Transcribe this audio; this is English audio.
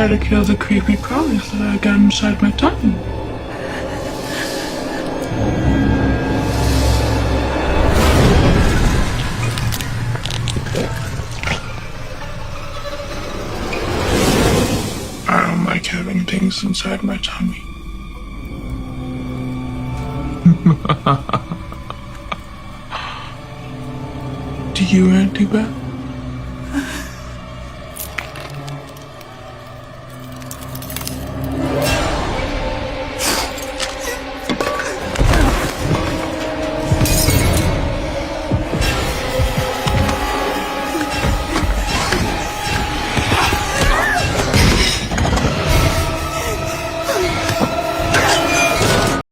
there to kill the creepy crawlies that I got inside my tummy. I don't like having things inside my tummy. Do you, Auntie Beth?